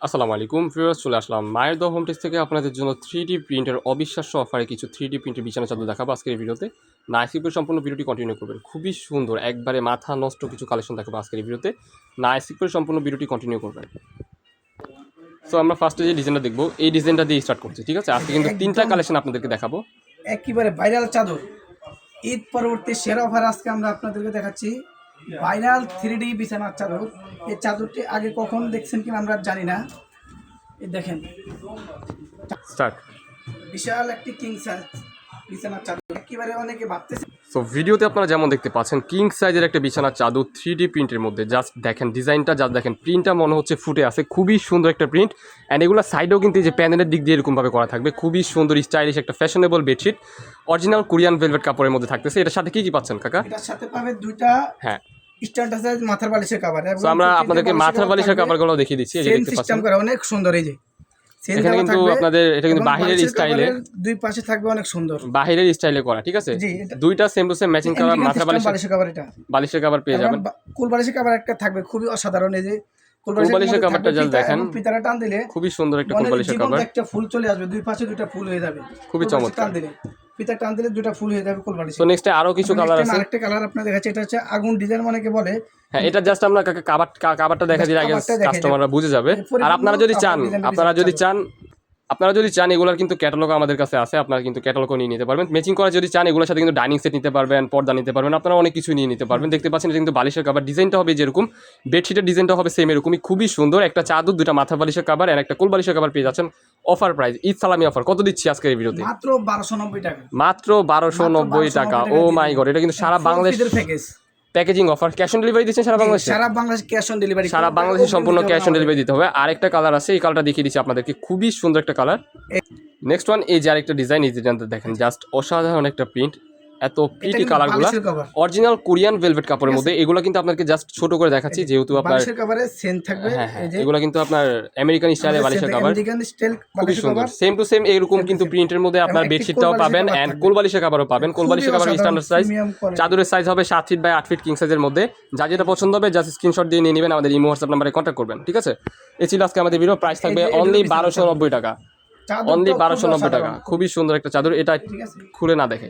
আসসালামু আলাইকুম ভিউয়ার্স, চলে আসলাম মায়ের দোয়া হোম টেক্স থেকে আপনাদের জন্য 3D প্রিন্টের অবিশ্বাস্য অফারে কিছু 3D প্রিন্টের বিছানা চাদর দেখাবো আজকের এই ভিডিওতে। না স্কিপ করে সম্পূর্ণ ভিডিওটি কন্টিনিউ করবেন। খুবই সুন্দর একবারে মাথা নষ্ট কিছু কালেকশন দেখাবো আজকের এই ভিডিওতে। না স্কিপ করে সম্পূর্ণ ভিডিওটি কন্টিনিউ করবেন। সো আমরা ফার্স্টে যে ডিজাইনটা দেখবো এই ডিজাইনটা দিয়ে স্টার্ট করছি, ঠিক আছে? আজকে কিন্তু তিনটা কালেকশন আপনাদেরকে দেখাবো। একেবারে ভাইরাল চাদর, ঈদ পরবর্তী সেরা অফার আজকে আমরা আপনাদেরকে দেখাচ্ছি। ভাইরাল 3D বিছানার চাদর। এই চাদরটি আগে কখন দেখছেন কিনা আমরা জানি না। এই দেখেন, স্টার্ট। বিশাল একটি কিং সাইজ বিছানার চাদর, একেবারে অনেকে ভাবতেছে। সো ভিডিওতে আপনারা যেমন দেখতে পাচ্ছেন কিং সাইজের একটা বিছানার চাদর 3D প্রিন্টের মধ্যে। জাস্ট দেখেন ডিজাইনটা, জাস্ট দেখেন প্রিন্টটা মনে হচ্ছে ফুটে আছে। খুবই সুন্দর একটা প্রিন্ট। অ্যান্ড এগুলো সাইডেও কিন্তু এই যে প্যানেলের দিক দিয়ে এরকমভাবে করা থাকবে। খুবই সুন্দর স্টাইলিশ একটা fashionable bedsheet, original Korean velvet কাপড়ের মধ্যে থাকতেছে। এটার সাথে কি পাচ্ছেন কাকা? এটার সাথে পাবে দুইটা হ্যাঁ স্ট্যান্ডার্ড সাইজ মাথার বালিশের কভার। সো আমরা আপনাদেরকে মাথার বালিশের কভারগুলো দেখিয়ে দিচ্ছি। এই যে দেখতে পাচ্ছেন করে অনেক সুন্দর। এই যে এখানে কিন্তু আপনাদের এটা কিন্তু বাহিরের স্টাইলে, দুই পাশে থাকবে অনেক সুন্দর বাহিরের স্টাইলে করা, ঠিক আছে? দুইটা সেম টু সেম ম্যাচিং করা মাথার বালিশের কভার, এটা বালিশের কভার পেয়ে যাবেন। কুল বালিশের কভার একটা থাকবে খুবই অসাধারণ। এই যে কুল বালিশের কভারটা জাস্ট দেখেন, পিতারা টান দিলে খুবই সুন্দর একটা কুল বালিশের কভার। একটা ফুল চলে আসবে, দুই পাশে দুটো ফুল হয়ে যাবে, খুবই চমৎকার। টান দিলে পিতা টান দিলে দুটো ফুল হয়ে যাবে কুল বালিশ। তো নেক্সট আরো কিছু কালার আছে। আরেকটা কালার আপনাদের দেখাচ্ছি, এটা হচ্ছে আগুন ডিজাইন অনেকে বলে। হ্যাঁ এটা জাস্ট আমরা কাভারটা দেখা দিলে আগে কাস্টমাররা বুঝে যাবে। আর আপনারা যদি চান এগুলোর কিন্তু ক্যাটালগ আমাদের কাছে আছে, আপনারা কিন্তু ক্যাটালগও নিয়ে নিতে পারবেন। ম্যাচিং করা যদি চান এগুলোর সাথে কিন্তু ডাইনিং সেট নিতে পারবেন, পর্দা নিতে পারবেন, আপনারা অনেক কিছু নিয়ে নিতে পারবেন। দেখতে পাচ্ছেন এটা কিন্তু বালিশের কভার, ডিজাইনটা হবে যেরকম, বেডশিটের ডিজাইনটা হবে সেম এরকমই। খুবই সুন্দর একটা চাদর, দুটা মাথা বালিশের কভার আর একটা কোল বালিশের কভার পেয়ে যাচ্ছেন। অফার প্রাইস, ঈদ সালামি অফার। কত দিচ্ছি আজকের এই ভিডিওতে? মাত্র 1290 টাকা। মাত্র 1290 টাকা। ও মাই গড, এটা কিন্তু সারা বাংলাদেশের packaging offer. Cash on delivery দিচ্ছেন সারা বাংলাদেশে? সারা বাংলাদেশে ক্যাশ অন ডেলিভারি, সারা বাংলাদেশে সম্পূর্ণ ক্যাশ অন ডেলিভারি দিতে হবে। আরেকটা কালার আছে, এই কালারটা দেখিয়ে দিচ্ছি আপনাদেরকে, খুবই সুন্দর একটা কালার। নেক্সট ওয়ান, এই যে আরেকটা ডিজাইন, এই ডিজাইনটা দেখেন, জাস্ট অসাধারণ একটা প্রিন্ট। এত প্রিটি কালারগুলো অরিজিনাল কোরিয়ান ভেলভেট কাপড়ের মধ্যে। এগুলো কিন্তু আপনাদেরকে জাস্ট ছোট করে দেখাচ্ছি যেহেতু আপনার বালিশের কভারে সেম থাকবে। হ্যাঁ এগুলো কিন্তু আপনার আমেরিকান স্টাইলে বালিশের কভার, খুবই সুন্দর। সেম টু সেম এরকম কিন্তু প্রিন্টের মধ্যে আপনার বেডশিটটাও পাবেন এন্ড কোল বালিশের কভারও পাবেন। কোল বালিশের কভার স্ট্যান্ডার্ড সাইজ, চাদরের সাইজ হবে 7 ফিট বাই 8 ফিট কিং সাইজের মধ্যে। যা যেটা পছন্দ হবে জাস্ট স্ক্রিনশট দিয়ে নিয়ে নেবেন, আমাদের ইমো হোয়াটসঅ্যাপ নম্বরে কন্ট্যাক্ট করবেন, ঠিক আছে? এই ছিল আজকে আমাদের ভিডিও। প্রাইস থাকবে অনলি 1290 টাকা, অনলি 1290 টাকা। খুবই সুন্দর একটা চাদর, এটা খুলে না দেখে।